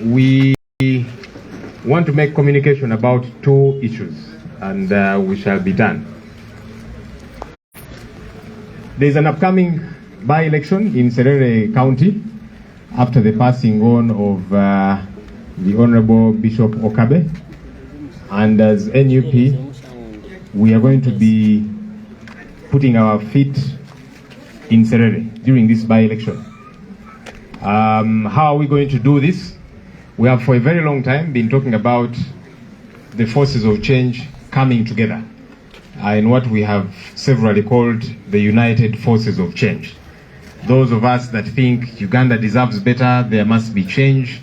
we want to make communication about two issues, and we shall be done. There's an upcoming by-election in Serere County after the passing on of the Honorable Bishop Okabe, and as NUP, we are going to be putting our feet in Serere during this by-election. How are we going to do this? We have for a very long time been talking about the forces of change coming together in what we have severally called the United Forces of Change. Those of us that think Uganda deserves better, there must be change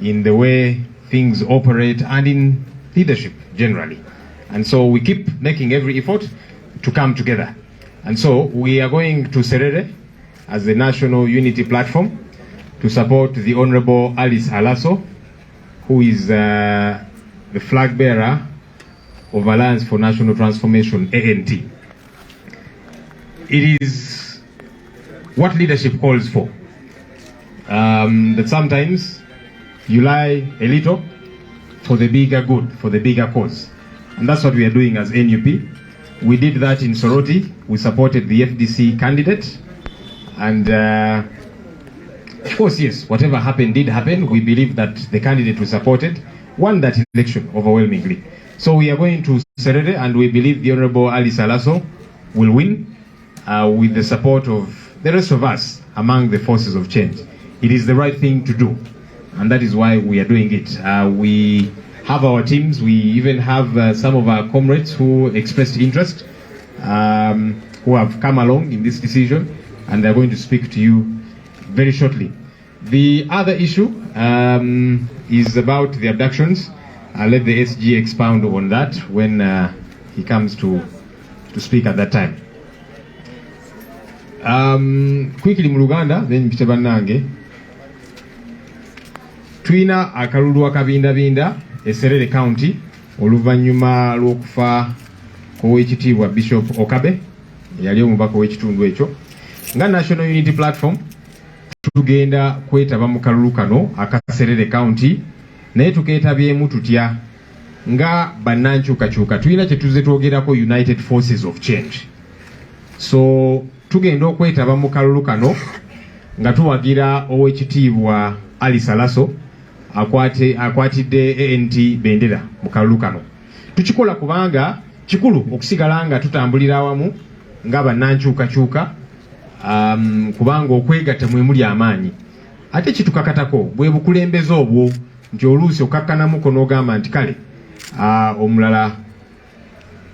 in the way things operate and in leadership generally. And so we keep making every effort to come together. And so we are going to Serere as the National Unity Platform to support the Honorable Alice Alaso, who is the flag bearer of Alliance for National Transformation, ANT. It is what leadership calls for. That sometimes you lie a little for the bigger good, for the bigger cause. And that's what we are doing as NUP. We did that in Soroti. We supported the FDC candidate. And of course, yes, whatever happened did happen. We believe that the candidate we supported won that election overwhelmingly. So we are going to Serere, and we believe the Honorable Alice Alaso will win with the support of the rest of us among the forces of change. It is the right thing to do, and that is why we are doing it. We have our teams. We even have some of our comrades who expressed interest, who have come along in this decision, and they're going to speak to you very shortly. The other issue is about the abductions. I'll let the SG expound on that when he comes to speak at that time. Quickly mu Luganda, then mpite bannange. Twina akalulu akabindabinda e Serere County oluvannyuma lw'okufa k'Oweekitiibwa Bishop Okabe yali omubaka w'ekitundu ekyo. Nga National Unity Platform tugenda kwetaba mu kalulu kano aka Serere County, naye tukeetabyemu tutya nga bannankyukakyuka tulina kye tuzze twogerako United Forces of Change. So tugenda okwetaba mu kalulu kano nga tuwagira Oweekitiibwa Alice Alaso akwatidde ANT bendera mu kalulu kano. Tukikola kubanga kikulu okusigala nga tutambulira awamu nga bannankyukakyuka, kubanga okwegatta mwe muli amaanyi. Ate kitukakatako bwe bukulembeze obwo nti oluusi okakkanamuko n'ogamba nti kale omulala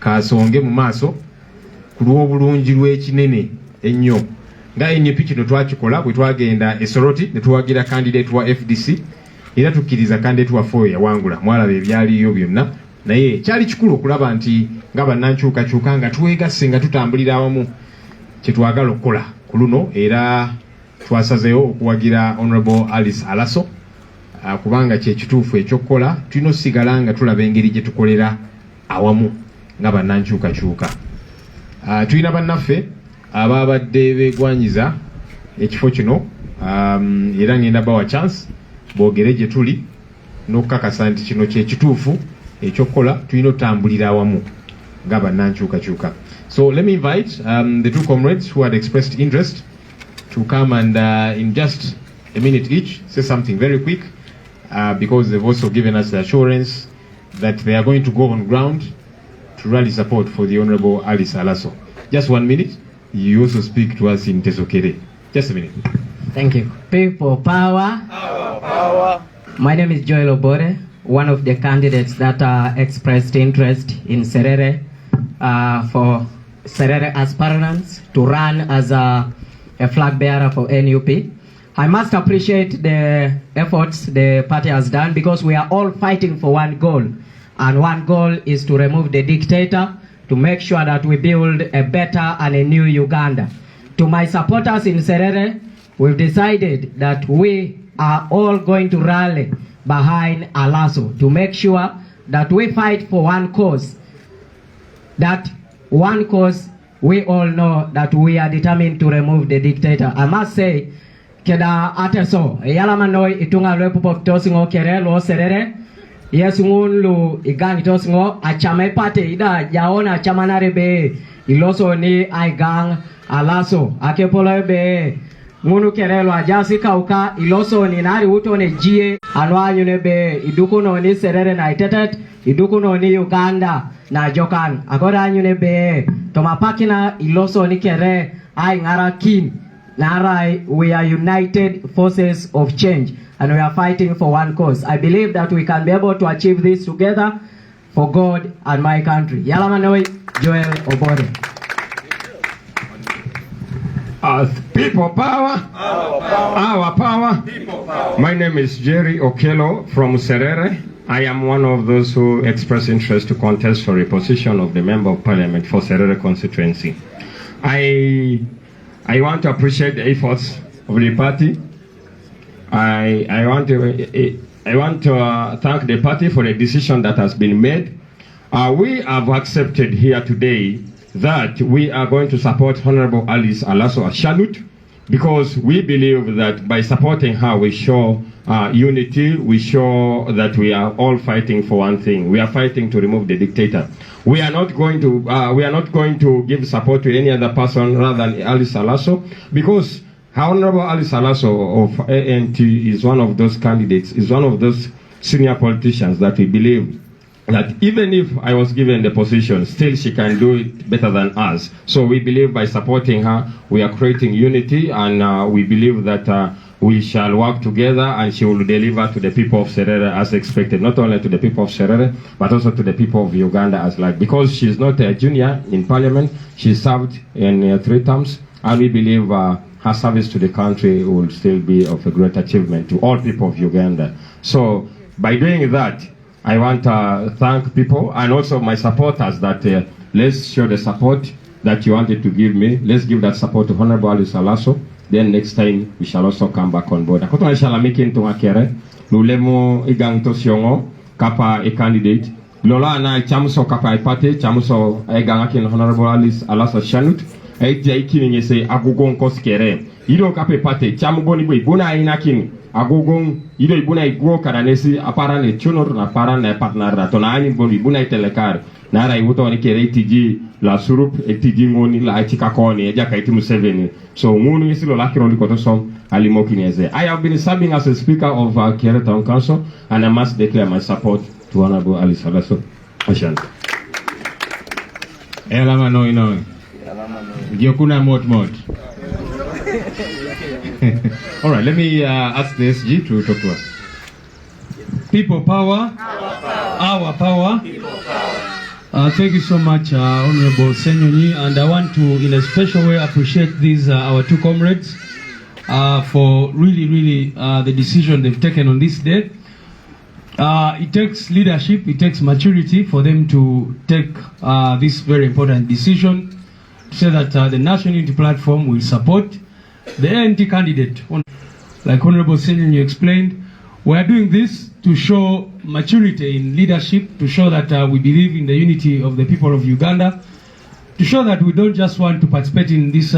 kasonge mu maaso ku lw'obulungi lw'ekinene ennyo. Nga NUP kino twakikola bwe twagenda e Soroti ne tuwagira candidate wa FDC, era tukkiriza candidate waffe oyo yawangula. Mwalaba ebyaliyo byonna, naye kyali kikulu okulaba nti nga bannankyukakyuka nga twegasse nga tutambulira awamu kye twagala okukola ku luno, era twasazeewo okuwagira Honorable Alice Alaso kubanga kye kituufu ekyokukola. Tulina osigala nga tulaba engeri gye tukolera awamu nga bannankyukakyuka. Tulina bannaffe ababadde beegwanyiza ekifo kino, era ngenda bawa chance boogere gye tuli n'okukakasa nti kino kye kituufu ekyokukola. Tulina otambulira awamu nga bannankyukakyuka. So let me invite the two comrades who had expressed interest to come and in just a minute each say something very quick, because they've also given us the assurance that they are going to go on ground to rally support for the Honorable Alice Alaso. Just 1 minute. You also speak to us in Tesokere. Just a minute. Thank you. People power. Power. My name is Joel Obore, one of the candidates that expressed interest in Serere for Serere aspirants to run as a flag bearer for NUP. I must appreciate the efforts the party has done, because we are all fighting for one goal, and one goal is to remove the dictator, to make sure that we build a better and a new Uganda. To my supporters in Serere, we've decided that we are all going to rally behind Alaso to make sure that we fight for one cause. That one cause, we all know that we are determined to remove the dictator. I must say, keda ateso yala manoi itunga lwe pupo tosingo kere lo serere yesungun lu igang tosingo achame pate ida jaona chamanare be iloso ni aigang alaso akepolo be ngunu kere lo ajasi kauka iloso ni nari uto ne jie anwanyu ne be idukuno ni serere na itetet idukuno ni Uganda na jokan agora anyu ne be tomapakina iloso ni kere ai ngara kin Narai, we are united forces of change and we are fighting for one cause. I believe that we can be able to achieve this together for God and my country. Yalamanoi, Joel Obore. People power. Our power. People power. My name is Jerry Okello from Serere. I am one of those who express interest to contest for a position of the Member of Parliament for Serere constituency. I want to appreciate the efforts of the party. I want to thank the party for the decision that has been made. We have accepted here today that we are going to support Honorable Alice Alaso Ashanut because we believe that by supporting her we show unity, we show that we are all fighting for one thing. We are fighting to remove the dictator. We are not going to give support to any other person rather than Alice Alaso because Honorable Alice Alaso of ANT is one of those candidates, is one of those senior politicians that we believe that even if I was given the position, still she can do it better than us. So we believe by supporting her, we are creating unity, and we believe that we shall work together and she will deliver to the people of Serere as expected. Not only to the people of Serere, but also to the people of Uganda as like. Because she's not a junior in parliament, she served in 3 terms, and we believe her service to the country will still be of a great achievement to all people of Uganda. So by doing that, I want to thank people and also my supporters that let's show the support that you wanted to give me. Let's give that support to Honorable Alice Alaso. Then next time we shall also come back on board. Akoto inshallah making to akere lulemo igang to siongo kapa a candidate. Lola na chamuso kapa ipate chamuso igang akin Honorable Alice Alaso Shanut. Aiti aikini ngese agugon koskere. Ido kapa ipate chamuboni bui buna inakin. Agogon ido ibuna igwo karanesi aparan e chunor na paran na partner na tona ani boni ibuna itelekar na ra iwuto ni kere itiji la surup itiji ngoni la itika koni eja kaiti Museveni so ngunu isilo la kiroli koto som alimoki nieze. I have been serving as a speaker of Kere Town Council and I must declare my support to Honorable Alice Alaso Ashanut. Elama no. Yokuna mot. All right, let me ask the SG to talk to us. People power. Our power. People power. Thank you so much, Honorable Senyonyi, and I want to, in a special way, appreciate these our 2 comrades for really the decision they've taken on this day. It takes leadership, it takes maturity for them to take this very important decision to say that the National Unity Platform will support the ANT candidate. Like Honorable Senyonyi explained, we are doing this to show maturity in leadership, to show that we believe in the unity of the people of Uganda, to show that we don't just want to participate in this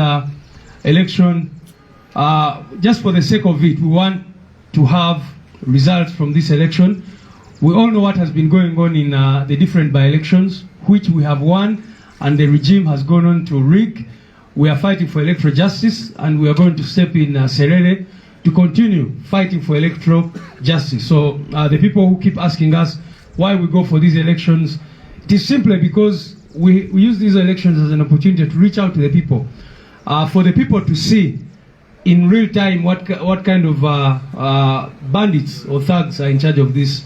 election just for the sake of it. We want to have results from this election. We all know what has been going on in the different by-elections, which we have won, and the regime has gone on to rig. We are fighting for electoral justice, and we are going to step in Serere to continue fighting for electoral justice. So the people who keep asking us why we go for these elections, it is simply because we use these elections as an opportunity to reach out to the people, for the people to see in real time what kind of bandits or thugs are in charge of this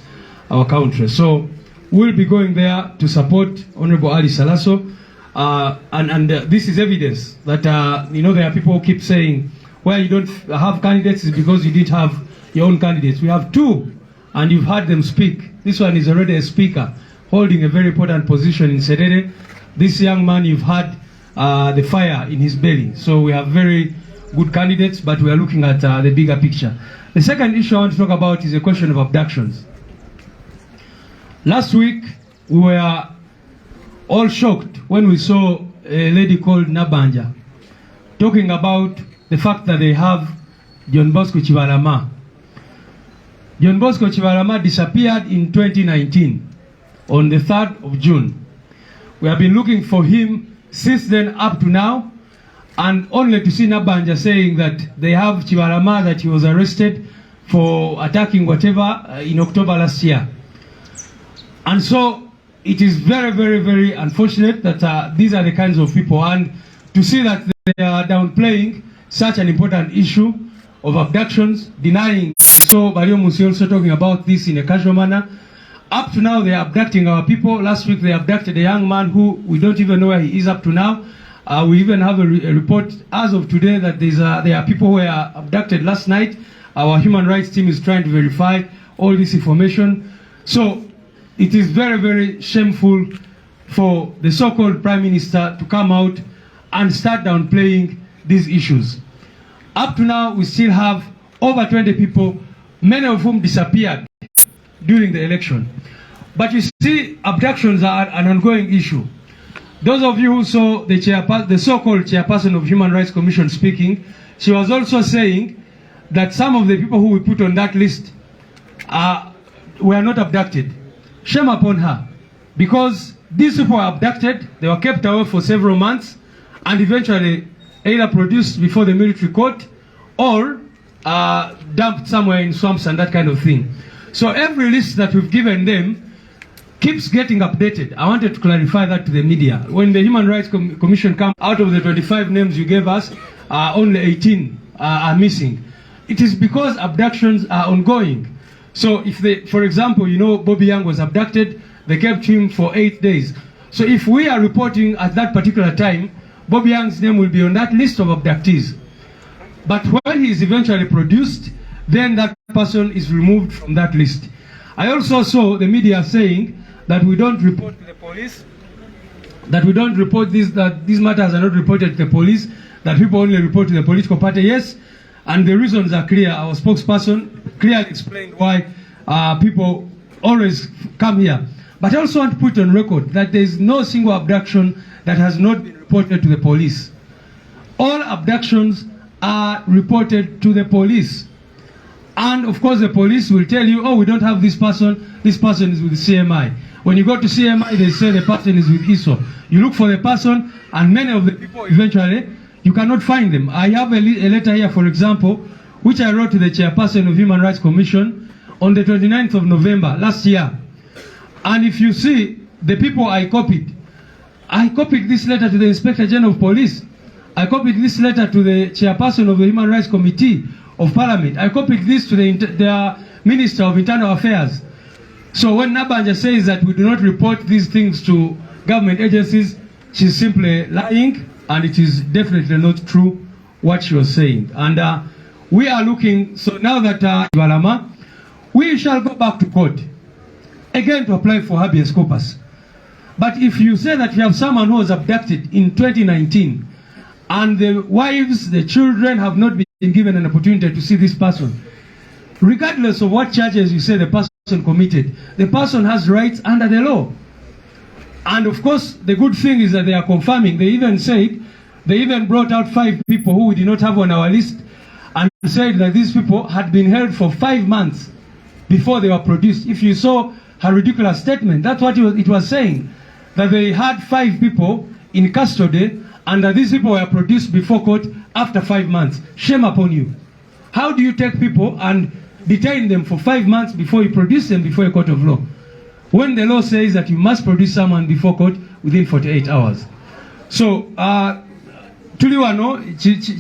our country. So we'll be going there to support Honorable Alice Alaso. And this is evidence that there are people who keep saying why you don't have candidates is because you didn't have your own candidates. We have 2, and you've heard them speak. This one is already a speaker, holding a very important position in Serere. This young man, you've had the fire in his belly. So we have very good candidates, but we are looking at the bigger picture. The second issue I want to talk about is a question of abductions. Last week, we were all shocked when we saw a lady called Nabanja talking about the fact that they have John Bosco Chibalama. John Bosco Chibalama disappeared in 2019 on the 3rd of June. We have been looking for him since then up to now, and only to see Nabanja saying that they have Chibalama, that he was arrested for attacking whatever in October last year. And so it is very, very, very unfortunate that these are the kinds of people, and to see that they are downplaying such an important issue of abductions, denying. So Bario Musi also talking about this in a casual manner. Up to now, they are abducting our people. Last week, they abducted a young man who we don't even know where he is up to now. We even have a report as of today that there are people who were abducted last night. Our human rights team is trying to verify all this information. So it is very, very shameful for the so-called Prime Minister to come out and start downplaying these issues. Up to now, we still have over 20 people, many of whom disappeared during the election. But you see, abductions are an ongoing issue. Those of you who saw the so-called chairperson of Human Rights Commission speaking, she was also saying that some of the people who we put on that list were not abducted. Shame upon her, because these people were abducted, they were kept away for several months, and eventually either produced before the military court or dumped somewhere in swamps and that kind of thing. So every list that we've given them keeps getting updated. I wanted to clarify that to the media. When the Human Rights Commission comes out of the 25 names you gave us, only 18 are missing. It is because abductions are ongoing. So if they, for example, you know, Bobby Young was abducted, they kept him for 8 days. So if we are reporting at that particular time, Bobby Young's name will be on that list of abductees. But when he is eventually produced, then that person is removed from that list. I also saw the media saying that we don't report to the police, that we don't report this, that these matters are not reported to the police, that people only report to the political party. Yes, and the reasons are clear. Our spokesperson clearly explained why people always come here. But I also want to put on record that there is no single abduction that has not been reported to the police. All abductions are reported to the police. And of course the police will tell you, oh, we don't have this person is with CMI. When you go to CMI, they say the person is with ISO. You look for the person, and many of the people eventually, you cannot find them. I have a letter here, for example, which I wrote to the chairperson of Human Rights Commission on the 29th of November last year. And if you see the people I copied this letter to the Inspector General of Police. I copied this letter to the chairperson of the Human Rights Committee of Parliament. I copied this to the Minister of Internal Affairs. So when Nabanja says that we do not report these things to government agencies, she's simply lying, and it is definitely not true what she was saying. And we are looking, so now that Chibalama, we shall go back to court again to apply for habeas corpus. But if you say that you have someone who was abducted in 2019, and the wives, the children have not been given an opportunity to see this person, regardless of what charges you say the person committed, the person has rights under the law. And of course, the good thing is that they are confirming. They even brought out 5 people who we did not have on our list, and said that these people had been held for 5 months before they were produced. If you saw her ridiculous statement, that's what it was saying, that they had 5 people in custody, and that these people were produced before court after 5 months. Shame upon you. How do you take people and detain them for 5 months before you produce them before a court of law, when the law says that you must produce someone before court within 48 hours? So, tuli wano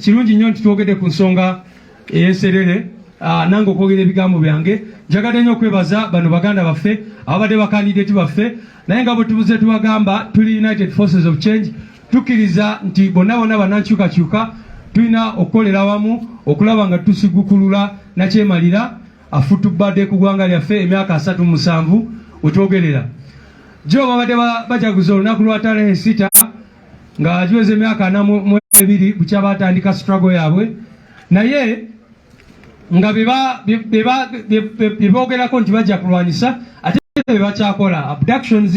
kirungi nnyo nti twogedde ku nsonga Serere, nange okwogera ebigambo byange. Njagadde nnyo okwebaza bano baganda baffe ababadde bakandidati baffe, naye nga bwe tubuze tubagamba tuli United Forces of Change, tukkiriza nti bonna bonna bannankyukakyuka tulina okukolera wamu okulaba nga tusigukulula nakyemalira afutubadde ku ggwanga lyaffe emyaka 37 wetwogerera. Jo babadde bajaguza olunaku lwa tarehe 6 nga giweze emyaka 42 bukya batandika struggle yaabwe, naye nga bebogerako nti bajja kulwanyisa ate bebakyakola abductions,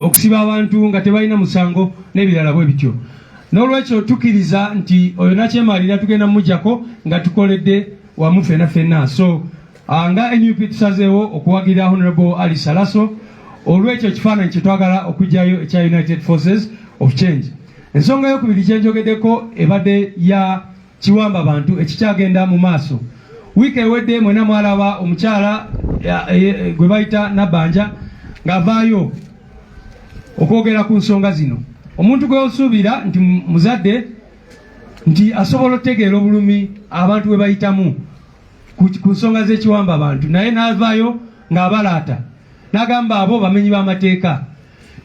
okusiba abantu nga tebalina musango n'ebirala bwe bityo. N'olwekyo tukiriza nti oyo nakyemalira tugenda mujjako nga tukoledde wamu fenna. So nga NUP tusazeewo okuwagira Honorable Ali Salaso olwekyo ekifaananyi kye twagala okujjayo ekya United Forces of Change. Ensonga y'okubiri kye njogeddeko ebadde ya kiwamba bantu ekikyagenda mu maaso. Wiiki ewedde mwena mwalaba omukyala gwe bayita Nabanja ng'avaayo okwogera ku nsonga zino. Omuntu gwe osuubira nti muzadde nti asobola otegeera obulumi abantu bwe bayitamu ku nsonga z'ekiwamba abantu, naye n'avaayo ng'abalaata n'agamba abo bamenyi b'amateeka.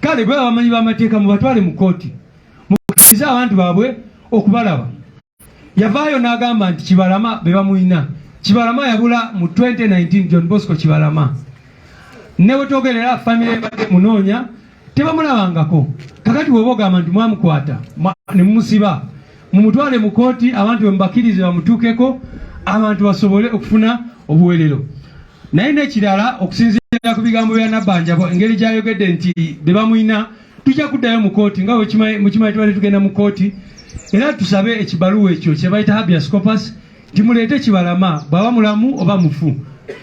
Kale bwe bamenyi b'amateeka mubatwale mu kooti mukkirize abantu baabwe okubalaba. Yavaayo n'agamba nti Kibalama be bamuyina. Kibalama yabula mu 2019, John Bosco Kibalama. Ne bwe twogerera famire ebadde munoonya tebamulabangako. Kakati bw'oba ogamba nti mwamukwata ne mumusiba mumutwale mu kooti, abantu bwe mubakirize bamutuukeko, abantu basobole okufuna obuwerero. Naye n'ekirala okusinziira ku bigambo bya Nabanja engeri gy'ayogedde nti be bamuyina tujja kuddayo mu kooti nga mukimanyi tubadde tugenda mu kooti, era tusabe ekibaluwa ekyo kye bayita habeas corpus nti muleete Kibalama bw'aba mulamu oba mufu.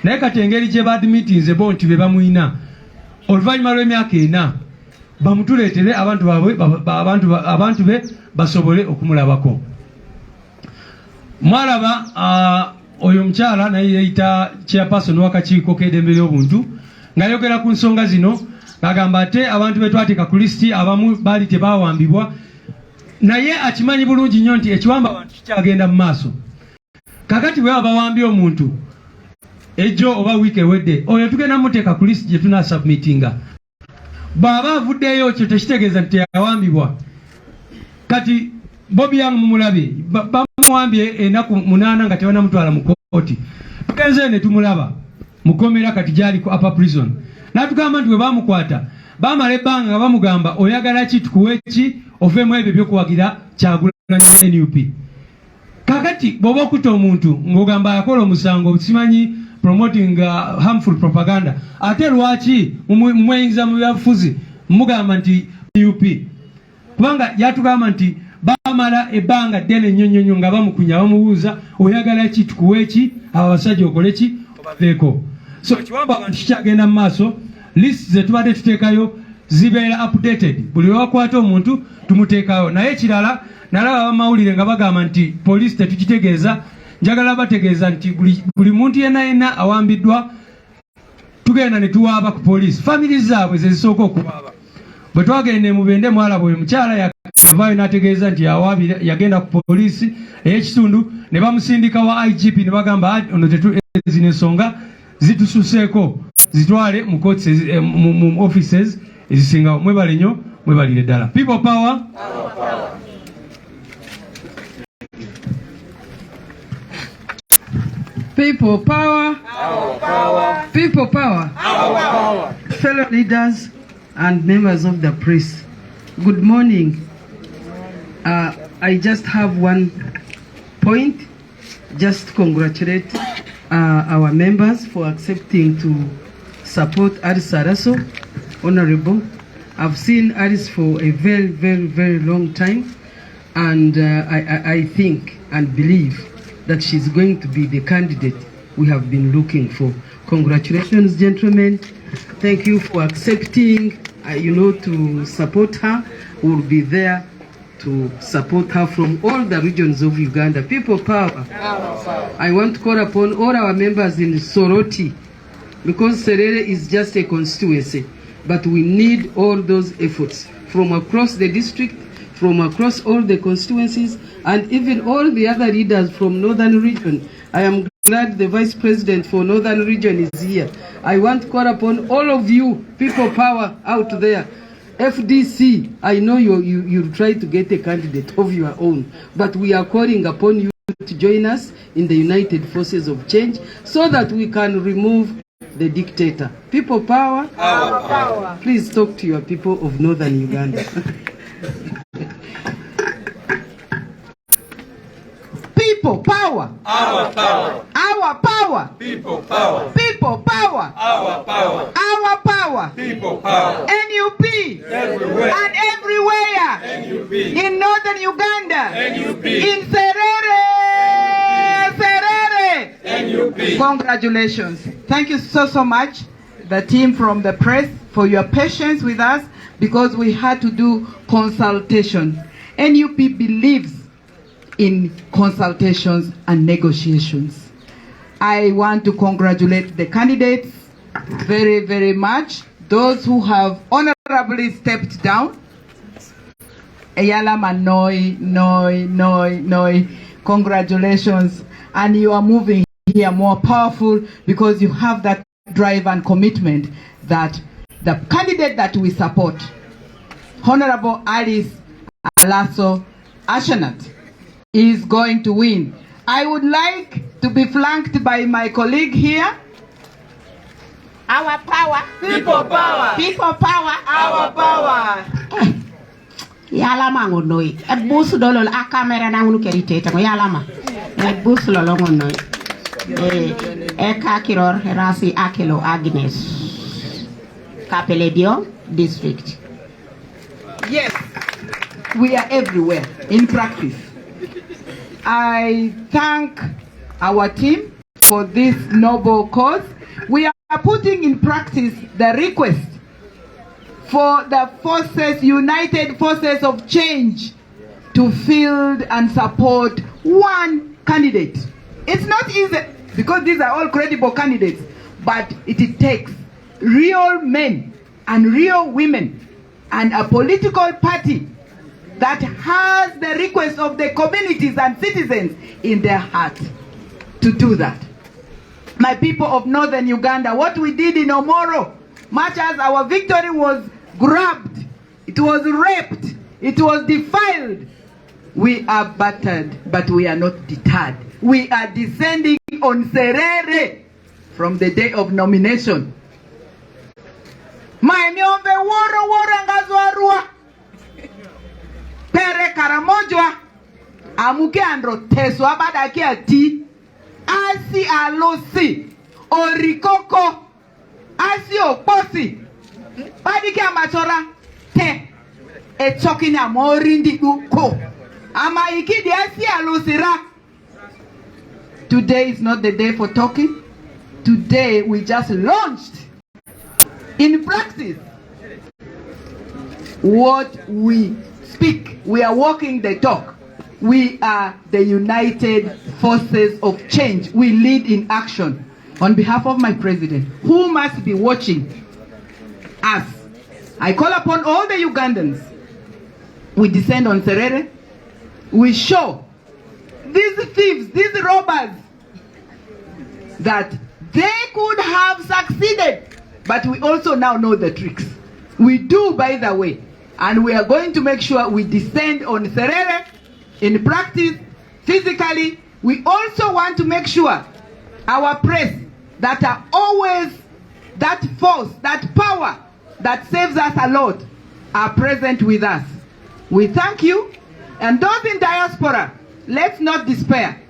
Naye kati engeri gye baadmitinze bo nti be bamuyina oluvannyuma lw'emyaka 4 bamutuleetere abantu baabwe abantu be basobole okumulabako. Mwalaba oyo omukyala naye yeeyita chairperson w'akakiiko k'eddembe ly'obuntu ng'ayogera ku nsonga zino ng'agamba ate abantu be twateeka ku lisiti abamu baali tebaawambibwa, naye akimanyi bulungi nnyo nti ekiwamba abantu kikyagenda mu maaso. Kakati bwe baba bawambye omuntu ejjo oba wiiki ewedde, oyo tugenda muteeka ku lisiti gye tunaasubmitinga. Bw'aba avuddeyo kyo tekitegeeza nti teyawambibwa. Kati Bobi Yang mumulabe bamuwambye ennaku 8 nga tebanamutwala mu kooti. Tugenze ne tumulaba mukomera kati gyali ku upper prison. Natugamba nti bwe bamukwata bamala ebbanga nga bamugamba oyagala ki tukuwe ki ovemu ebyo by'okuwagira Kyagulanyi NUP. Kakati bw'oba okuta omuntu ng'ogamba yakola omusango simanyi promoting harmful propaganda, ate lwaki mumweyingiza mu byabufuzi mugamba nti NUP? Kubanga yatugamba nti bamala ebbanga ddene nnyo nga bamukunya bamubuuza oyagala ki tukuwe ki, abo abasajja okole ki obaveeko. So kiwamba abantu kikyagenda mu maaso. List ze tubadde tuteekayo zibeera updated, buli lwakwata omuntu tumuteekayo. Naye ekirala nalaba bamawulire nga bagamba nti poliisi tetukitegeeza. Njagala bategeeza nti buli muntu yenna awambiddwa tugenda ne tuwaaba ku poliisi. Family zaabwe ze zisooka okuwaaba. Bwe twagenda Mubende mwalaba oyo mukyala yavaayo n'ategeeza nti yagenda ku poliisi ey'ekitundu ne bamusindika wa IGP ne bagamba ono zino ensonga zitususeeko zitwale mu courts mu offices ezisinga. Mwebale nnyo, mwebalire ddala. People power. People power. Our power. People power. Our power. Fellow leaders and members of the press, good morning. I just have one point, just to congratulate our members for accepting to support Aris Saraso, Honorable. I've seen Aris for a very long time, and I think and believe that she's going to be the candidate we have been looking for. Congratulations, gentlemen. Thank you for accepting, to support her. We'll be there to support her from all the regions of Uganda. People power. I want to call upon all our members in Soroti, because Serere is just a constituency, but we need all those efforts from across the district, from across all the constituencies, and even all the other leaders from Northern Region. I am glad the Vice President for Northern Region is here. I want to call upon all of you, people power out there. FDC, I know you try to get a candidate of your own, but we are calling upon you to join us in the United Forces of Change so that we can remove the dictator. People power. Our power. Please talk to your people of Northern Uganda. People power. Our power. Our power. People power. People power. Our power. Our power. People power. NUP. Everywhere. And everywhere. NUP. In Northern Uganda. Congratulations. Thank you so much, the team from the press, for your patience with us, because we had to do consultation. NUP believes in consultations and negotiations. I want to congratulate the candidates very, very much. Those who have honorably stepped down. Eyalama Noi. Congratulations. And you are moving here more powerful because you have that drive and commitment that the candidate that we support, Honorable Alice Alaso Ashanat, is going to win. I would like to be flanked by my colleague here. Our power. People power. People power. Our power. Yalama ngonoi. E bus dolol a camera na unu kerite ngo yalama. E bus lolo ngonoi. E ka kiror rasi akelo Agnes. Kapeledio district. Yes, we are everywhere in practice. I thank our team for this noble cause. We are putting in practice the request for the forces, united forces of change, to field and support one candidate. It's not easy because these are all credible candidates, but it takes real men and real women and a political party that has the request of the communities and citizens in their heart to do that. My people of northern Uganda, what we did in Omoro, much as our victory was grabbed, it was raped, it was defiled, we are battered, but we are not deterred. We are descending on Serere from the day of nomination. Maemiombe woro ngazwarua pere karamojwa amuke andro teso abadaki ati asi alosi orikoko asi oposi badiki amachora te echokini amorindi uko ama ikidi asi alosira. Today is not the day for talking. Today we just launched in practice what we speak. We are walking the talk. We are the united forces of change. We lead in action. On behalf of my president, who must be watching us, I call upon all the Ugandans. We descend on Serere. We show these thieves, these robbers, that they could have succeeded. But we also now know the tricks. We do, by the way. And we are going to make sure we descend on Serere in practice, physically. We also want to make sure our press that are always that force, that power that saves us a lot, are present with us. We thank you. And those in diaspora, let's not despair.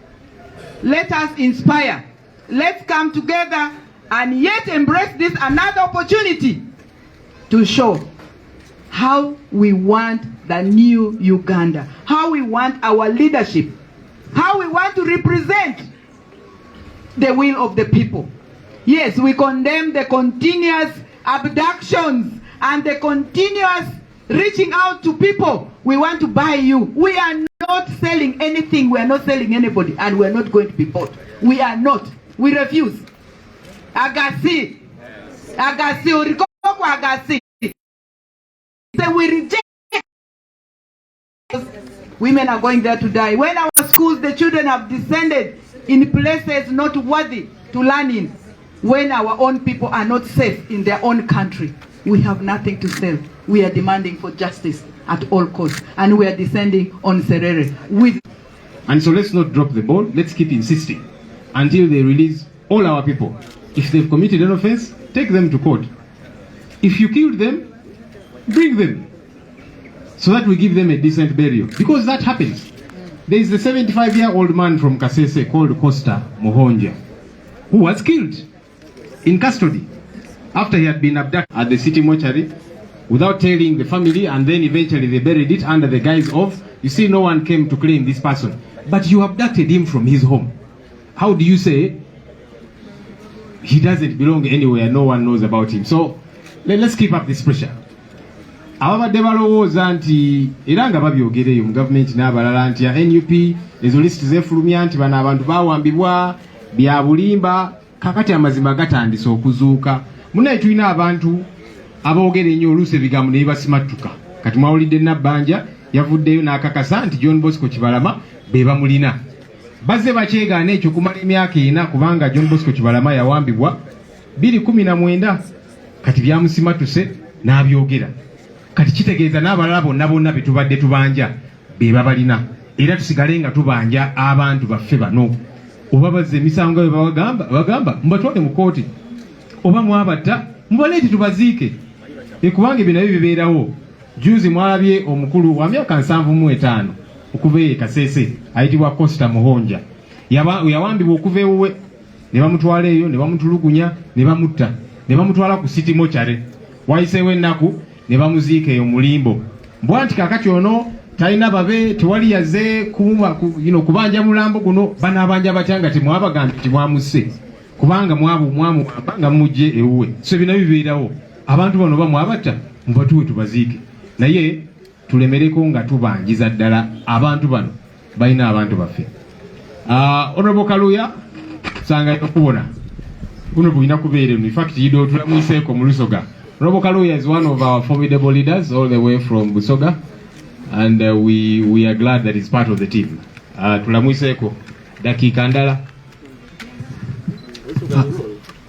Let us inspire. Let's come together and yet embrace this another opportunity to show how we want the new Uganda, how we want our leadership, how we want to represent the will of the people. Yes, we condemn the continuous abductions and the continuous reaching out to people. We want to buy you. We are not selling anything. We are not selling anybody, and we are not going to be bought. We are not. We refuse. Agasi. Agasi. Urikoko agasi. So we reject. Women are going there to die. When our schools, the children have descended in places not worthy to learn in. When our own people are not safe in their own country, we have nothing to sell. We are demanding for justice at all costs. And we are descending on Serere with. And so let's not drop the ball. Let's keep insisting until they release all our people. If they've committed an offense, take them to court. If you killed them, bring them, so that we give them a decent burial. Because that happens. There is a 75-year-old man from Kasese called Costa Mohonja, who was killed in custody after he had been abducted at the city mortuary without telling the family, and then eventually they buried it under the guise of, you see, no one came to claim this person. But you abducted him from his home. How do you say he doesn't belong anywhere, no one knows about him. So let's keep up this pressure. Ababadde balowooza nti era nga babyogereyo mu gavumenti n'abalala nti ya NUP ezo lisiti zeefulumya nti bano abantu baawambibwa bya bulimba, kakati amazima gatandise okuzuuka. Munaye tulina abantu aboogera ennyo oluusi ebigambo ne bibasimattuka. Kati mwawulidde Nabbanja yavuddeyo n'akakasa nti John Bosco Kibalama be bamulina. Bazze bakyegaana ekyo kumala emyaka 4 kubanga John Bosco Kibalama yawambibwa 2019 kati byamusimatuse n'abyogera. Kati kitegeeza n'abalala bonna be tubadde tubanja be babalina. Era tusigale nga tubanja abantu baffe bano. Oba bazze emisango be bagamba mubatwale mu kooti. Oba mwabatta mubaleete tubaziike. Kubanga bino bibeerawo. Juzi mwalabye omukulu wa myaka 75 okuva e Kasese ayitibwa Costa Muhonja. Yawambibwa okuva ewuwe ne bamutwala eyo ne bamutulugunya ne bamutta ne bamutwala ku City Mochare. Wayiseewo ennaku ne bamuziika eyo mulimbo. Mbwanti kakati ono talina babe tewali yazze kubanja mulambo guno banabanja batyanga temwabagamba timwamusse kubanga mwamugamba mujje ewuwe. So bino bibeerawo. Abantu bano bamwabatta mubatuwe tubaziike. Naye tulemereko nga tubanjiza ddala abantu bano balina abantu baffe. Honorable Kaluya sanga okubona kuno bulina kubeera in fact yido tulamwiseeko mu Lusoga. Honorable Kaluya is one of our formidable leaders all the way from Busoga, and we are glad that he's part of the team. Tulamwiseeko dakika ndala.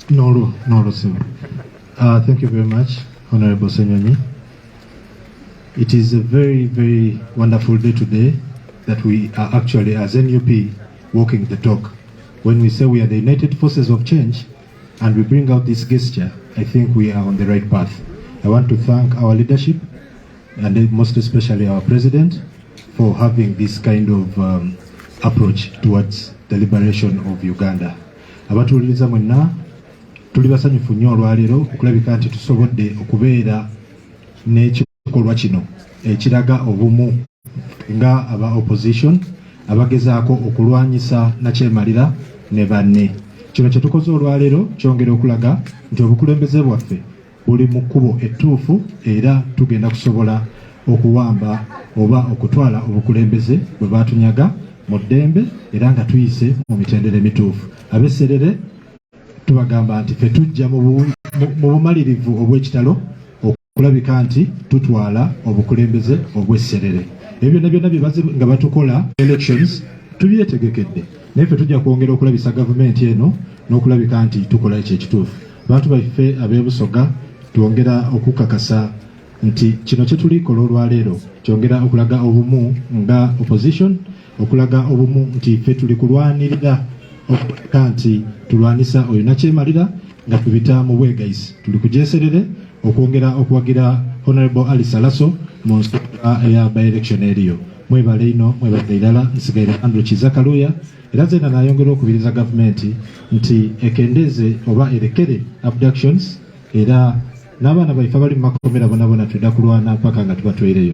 No, sir. Thank you very much, Honorable Senyonyi. It is a very, very wonderful day today that we are actually, as NUP, walking the talk. When we say we are the United Forces of Change and we bring out this gesture, I think we are on the right path. I want to thank our leadership and most especially our president for having this kind of approach towards the liberation of Uganda. Abatuuliriza mwenna tuli basanyufu nnyo olwaleero okulabika nti tusobodde okubeera n'ekikolwa kino ekiraga obumu nga aba opposition abagezaako okulwanyisa nakyemalira ne banne. Kino kye tukoze olwaleero kyongera okulaga nti obukulembeze bwaffe buli mu kkubo ettuufu era tugenda kusobola okuwamba oba okutwala obukulembeze bwe batunyaga mu ddembe era nga tuyise mu mitendera mituufu. Ab'e Serere tubagamba nti ffe tujja mu bumalirivu obw'ekitalo okulabika nti tutwala obukulembeze obw'e Serere. Ebyo byonna bye nga batukola elections tubyetegekedde, naye ffe tujja kwongera okulabisa gavumenti eno n'okulabika nti tukola ekyo ekituufu. Abantu baffe ab'e Busoga twongera okukakasa nti kino kye tulikola olwaleero kyongera okulaga obumu nga opposition, okulaga obumu nti ffe tuli kulwanirira okulabika nti tulwanisa oyo nakyemalira nga tubita mu bwegayisi. Tuli kujeserere okwongera okuwagira Honorable Ali Salaso mu nsonga eya by-election eriyo. Mwebale ino, mwebale irala, nsigaire Andrew Kiza Kaluya. Era zena nayongera okubiriza gavumenti nti ekendeze oba erekere abductions era n'abaana baife abali mu makomera bonabona tudda kulwana mpaka nga tubatwereyo.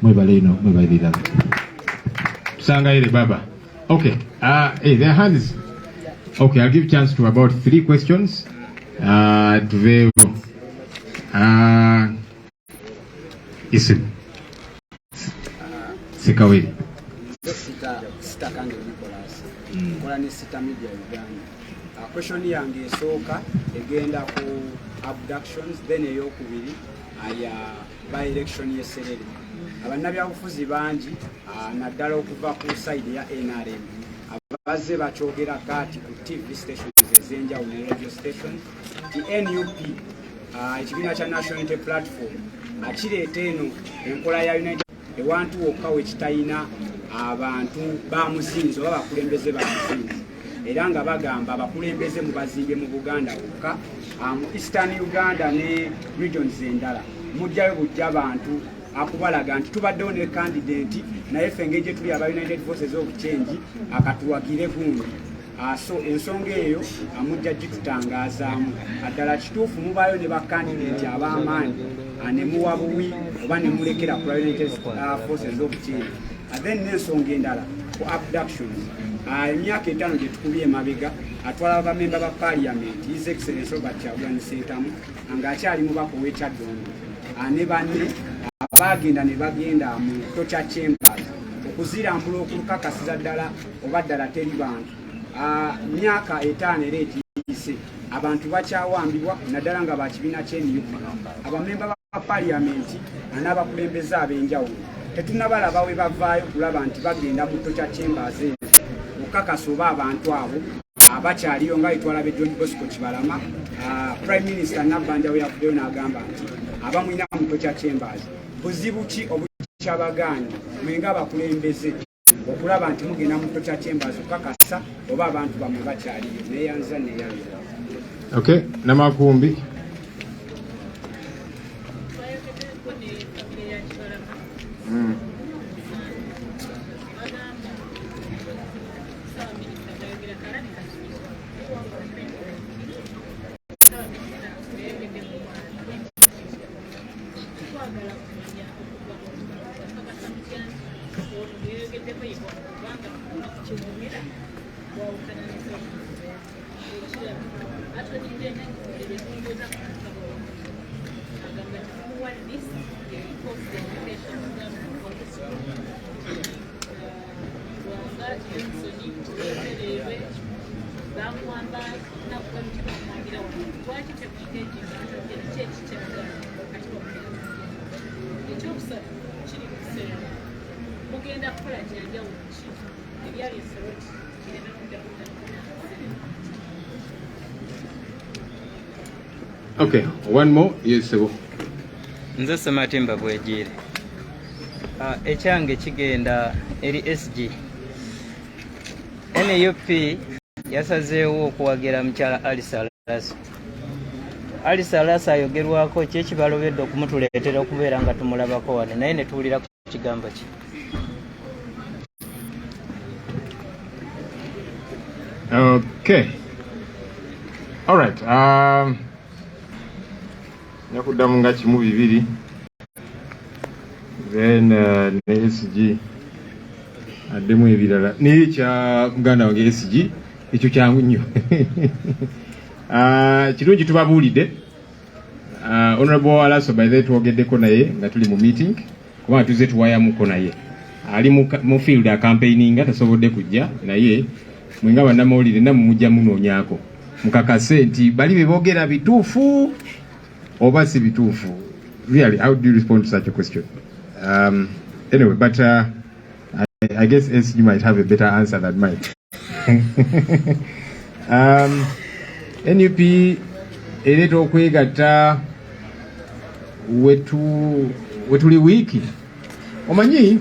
Mwebale ino, mwebale irala. Tusangaire baba. Okay. Hey, their hands. Okay, I'll give chance to about 3 questions. Tuveyo. Isim. Sikawili. Sita kange Nicholas. Kola ne Sita Media Uganda. Question yange esooka egenda ku abductions then eyokubiri aya by election ye Serere. Abannabyabufuzi bangi naddala okuva ku side ya NRM abazze bakyogera kati ku TV stations ezenjawulo ne radio stations ti NUP ekibiina kya National Unity Platform akireeta eno enkola ya United ewantu wokka wekitayina abantu bamuzinzi oba bakulembeze bamuzinzi era nga bagamba abakulembeze mu bazimbe mu Buganda wokka mu Eastern Uganda ne regions endala mujjayo bujja abantu akubalaga nti tubaddewo ne candidate naye ffe engeri gye tuli aba United Forces of Change akatuwagire gundi. So ensonga eyo amujja gitutangazaamu addala kituufu mubaayo ne bakandidate ab'amaanyi ne muwa buwi oba ne mulekera ku United Forces of Change. Then n'ensonga endala ku abductions. Emyaka 5 gye tukubye emabega atwala bamemba ba parliament His Excellency Robert Kyagulanyi Ssentamu ng'akyali mubaka w'Ekyaddondo ne banne bagenda ne bagenda mu torture chambers okuzirambula okulukakasiza ddala oba ddala teri bantu. Myaka 5 era etiyise abantu bakyawambibwa naddala nga bakibiina ky'NUP abamemba ba parliament n'abakulembeze ab'enjawulo tetunabalaba we bavaayo kulaba nti bagenda mu torture chambers ezo okukakasa oba abantu abo abakyaliyo nga itwalabe John Bosco Kibalama. Prime Minister Nabbanja we yavuddeyo n'agamba nti abamwina mu torture chambers buzibu ki obukyabaganye mwenga abakulembeze okulaba nti mugenda mu torture chambers okukakasa oba abantu bamwe bakyaliyo neyanza neyanza. Okay, Namakumbi. Okay, one more. Yes, sir. Nze Sematimba Bwejire. Ekyange kigenda eri SG. NUP yasazeewo okuwagira mukyala Ali Salasa ayogerwako kyekibalobedde okumutuleetera okubeera nga tumulabako wano naye ne tuwulira ku kigambo ki. Okay. All right. Nakuddamu nga kimu bibiri. Then ne SG addemu ebirala. Naye kya muganda wange SG ekyo kyangu nnyo. Kirungi tubabuulidde. Honorable Alaso by the way twogeddeko naye nga tuli mu meeting kubanga tuze tuwayamuko naye. Ali mu field ya campaigning tasobodde kujja naye mwenga bannamawulire nammwe mujja munoonyaako. Mukakase nti bali beboogera bituufu oba si bituufu. Really, how do you respond to such a question? Anyway, but I guess SG might have a better answer than mine. NUP ereta okwegatta wetuli wiiki. Omanyi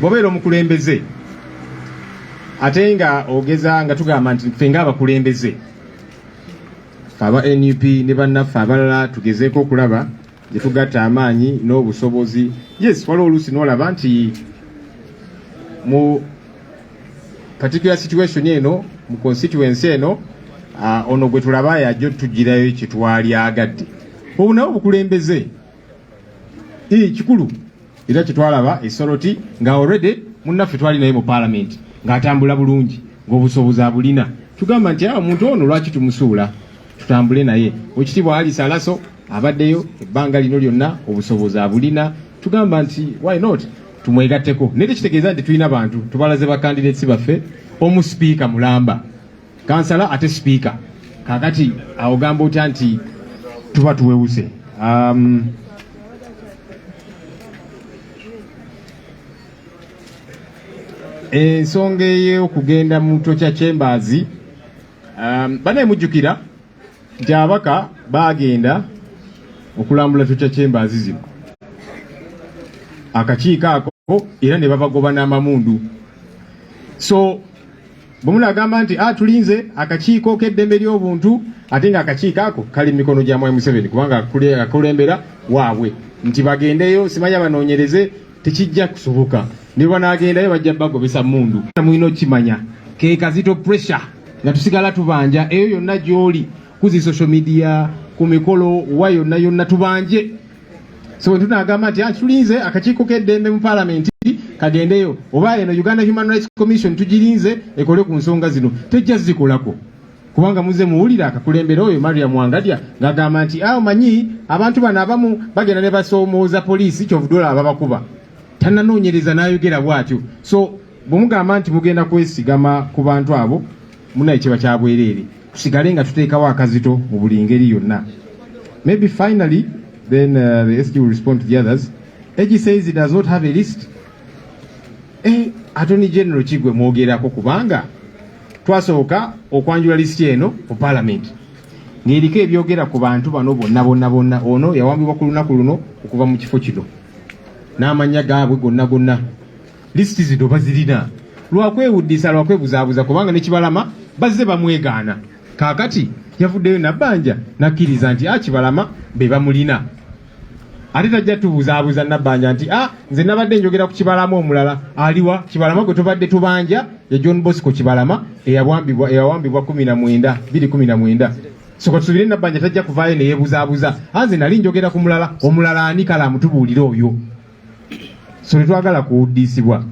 bobeera omukulembeze ate nga ogeza nga tugamba nti ffe ng'abakulembeze aba NUP ne bannaffe abalala tugezeeko okulaba gye tugatta amaanyi n'obusobozi. Yes, waliwo oluusi n'olaba nti mu particular situation eno mu constituency eno ono gwe tulaba yajja tugirayo kye twali agadde. Obu nawo bukulembeze kikulu era kye twalaba esoroti nga already munnaffe twali naye mu parliament ng'atambula bulungi ng'obusobozi abulina. Tugamba nti omuntu ono lwaki tumusuula tutambule naye. Ekitiibwa Ali Salaso abaddeyo ebbanga lino lyonna obusobozi abulina. Tugamba nti why not tumwegatteko. Naye tekitegeeza nti tulina bantu tubalaze ba candidates baffe omu speaker mulamba kansala ate speaker kakati awogamba otya nti tuba tuwewuse. Ensonga ey'okugenda mu torture chambers banaye mujjukira nti abaka bagenda okulambula torture chambers zino akakiiko ako era ne babagoba n'amamundu. So bwe munagamba nti tulinze akakiiko k'eddembe ly'obuntu ate nga akakiiko ako kali mu mikono gya Mwai Museveni kubanga akulembera waabwe nti bagendeyo simanya banoonyereze tekijja kusoboka. Ne banagendayo bajja bagobesa mundu. Mulina okimanya ke kazito pressure nga tusigala tubanja eyo yonna gy'oli kuzi social media ku mikolo wa yonna tubanje. So tunagamba nti tulinze akakiiko k'eddembe mu parliament kagendeyo oba eno Uganda Human Rights Commission tugirinze ekole ku nsonga zino tejja zikolako kubanga muze muwulira akakulembera oyo Mariam Wangadya ngagamba nti manyi abantu bano abamu bagenda ne basoomooza poliisi kyovudola ababakuba tannanoonyereza n'ayogera bw'atyo so bw'omugamba nti mugenda kwesigama ku bantu abo munaye kiba kya bwereere tusigale nga tuteekawo akazito mu buli ngeri yonna. Maybe finally then the SG will respond to the others. AG says it does not have a list. Attorney General Kigwe mwogerako kubanga twasooka okwanjula list eno ku parliament ng'eriko ebyogera ku bantu bano bonna ono yawambibwa ku lunaku luno okuva mu kifo kino n'amannya gaabwe gonna list zino bazirina lwakwewuddisa lwakwebuzaabuza kubanga ne Kibalama bazze bamwegaana kaakati yavuddeyo nabbanja nakkiriza nti Kibalama be bamulina ate tajja tubuzaabuza nabbanja nti nze nabadde njogera ku Kibalama omulala aliwa Kibalama gwe tubadde tubanja ya John Bosco Kibalama eyawambibwa 2019 so katusubire nabbanja tajja kuvaayo ne yeebuzaabuza nze nali njogera ku mulala omulala ani kala amutubuulira oyo so tetwagala kuwuddisibwa.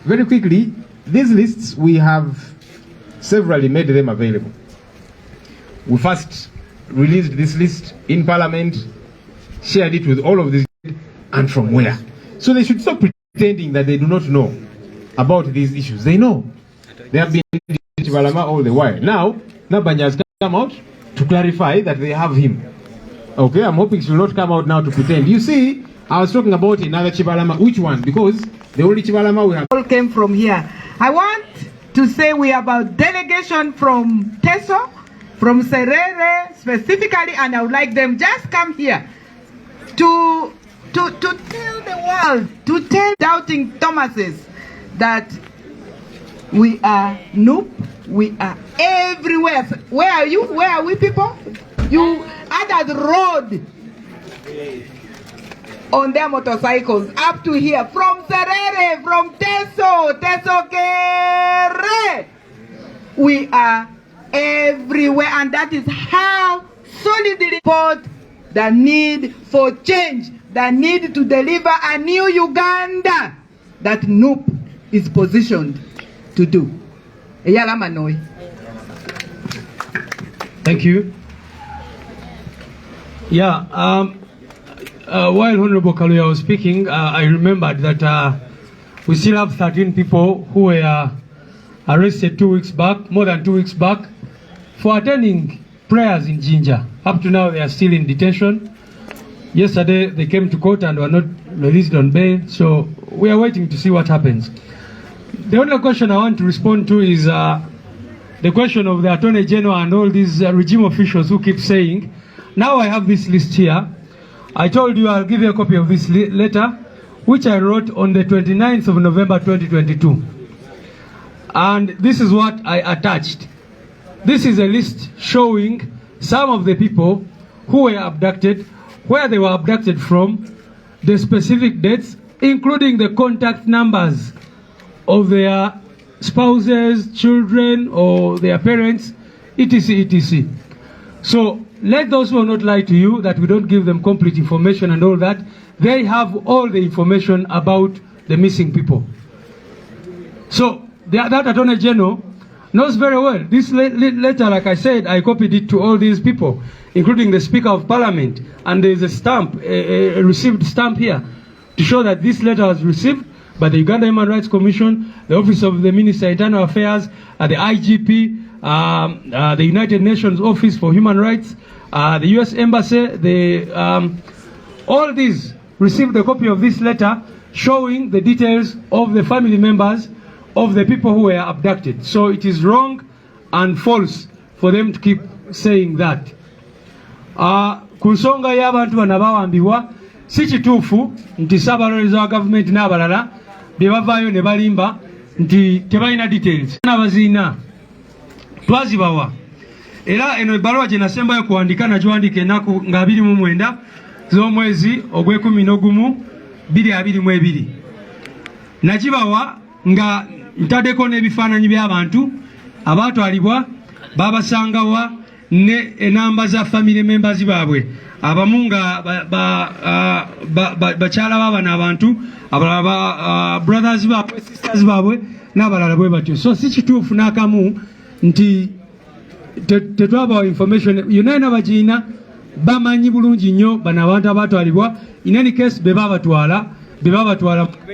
Very quickly, these lists we have severally made them available. We first released this list in Parliament, shared it with all of these, and from where? So they should stop pretending that they do not know about these issues. They know. They have been in Chibalama all the while. Now, Nabanja has come out to clarify that they have him. Okay, I'm hoping she will not come out now to pretend. You see, I was talking about another Chibalama. Which one? Because the only Chibalama we have all came from here. I want to say we have a delegation from Teso, from Serere specifically, and I would like them just come here to tell the world, to tell doubting Thomases that we are Noop, we are everywhere. Where are you? Where are we people? You others rode on their motorcycles up to here, from Serere, from Teso Kere. We are everywhere, and that is how solidly report the need for change, the need to deliver a new Uganda that Noop is positioned to do. Thank you. Yeah, while Honorable Kalulu was speaking, I remembered that we still have 13 people who were arrested 2 weeks back, more than 2 weeks back, for attending prayers in Jinja. Up to now, they are still in detention. Yesterday, they came to court and were not released on bail, so we are waiting to see what happens. The only question I want to respond to is the question of the Attorney General and all these regime officials who keep saying, now I have this list here. I told you I'll give you a copy of this letter, which I wrote on the 29th of November 2022. And this is what I attached. This is a list showing some of the people who were abducted, where they were abducted from, the specific dates, including the contact numbers of their spouses, children, or their parents, etc., etc. So let those who will not lie to you that we don't give them complete information and all that. They have all the information about the missing people. So that Attorney General knows very well. This letter, like I said, I copied it to all these people, including the Speaker of Parliament. And there is a stamp, a received stamp here, to show that this letter was received by the Uganda Human Rights Commission, the Office of the Minister of Internal Affairs, the IGP, the United Nations Office for Human Rights, the US Embassy, all these received a copy of this letter showing the details of the family members of the people who were abducted. So it is wrong and false for them to keep saying that. Kusonga y'abantu bano abawambibwa si kituufu nti Ssaabalobezi wa gavumenti n'abalala bye bavaayo ne balimba nti tebalina details. Abaziina twazibawa. Era eno ebbaluwa gye nasembayo kuwandika nagiwandiika ennaku nga 29 z'omwezi ogw'Okwakubiri 2022. Nagibawa nga ntaddeko n'ebifaananyi by'abantu abaatwalibwa, baabasangawa, ne enamba za family members baabwe abamu nga bakyala baabana abantu abalala brothers baabwe sisters baabwe n'abalala bwe batyo. So si kituufu n'akamu nti tetwabawa information yonna n'abagiina bamanyi bulungi nnyo bano abantu abatwalibwa. In any case bebabatwala mu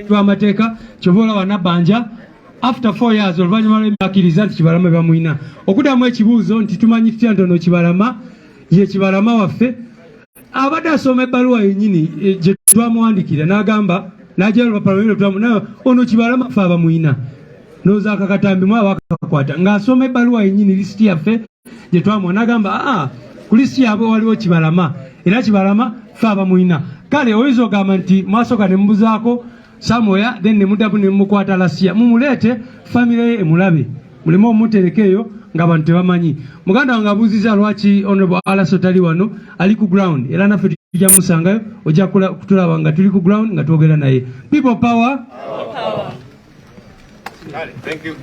lw'amateeka kyova olaba Nabbanja after 4 years oluvannyuma lw'emyakiriza nti Kibalama bamwina. Okuddamu ekibuuzo nti tumanyi tutya ntono Kibalama ye Kibalama waffe abadde asoma ebbaluwa yennyini gye twamuwandikira n'agamba n'ajja olupapula naye ono Kibalama ffe abamwina nooza akakatambi mu abakakwata ng'asoma ebbaluwa yennyini lisiti yaffe gye twamuwa n'agamba ku lisiti yaabwe waliwo Kibalama era Kibalama ffe abamwina. Kale oyinza ogamba nti mwasooka ne mubuzaako Samoya then ne muddamu ne mumukwata Lasiya mumuleete famire ye emulabe muleme omutereka eyo ng'abantu tebamanyi. Muganda wange abuuziza lwaki Honorable Alaso tali wano ali ku ground era naffe tujja musangayo ojja kutulaba nga tuli ku ground nga twogera naye. People power. Thank you.